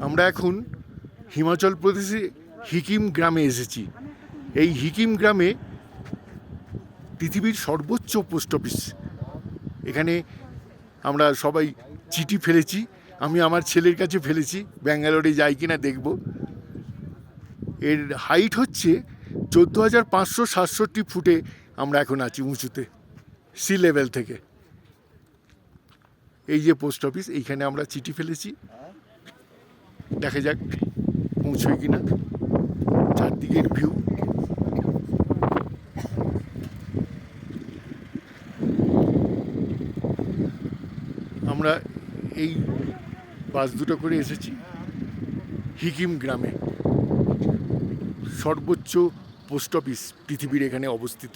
আমরা এখন হিমাচল প্রদেশে হিকিম গ্রামে এসেছি। এই হিকিম গ্রামে পৃথিবীর সর্বোচ্চ পোস্ট অফিস। এখানে আমরা সবাই চিঠি ফেলেছি। আমি আমার ছেলের কাছে ফেলেছি, ব্যাঙ্গালোরে যাই কিনা দেখব। এর হাইট হচ্ছে 14,567 ফুটে আমরা এখন আছি উঁচুতে, সি লেভেল থেকে। এই যে পোস্ট অফিস, এইখানে আমরা চিঠি ফেলেছি। দেখা যাক পৌঁছই কিনা। চারদিকের ভিউ। আমরা এই বাস দুটো করে এসেছি হিকিম গ্রামে। সর্বোচ্চ পোস্ট অফিস পৃথিবীর এখানে অবস্থিত।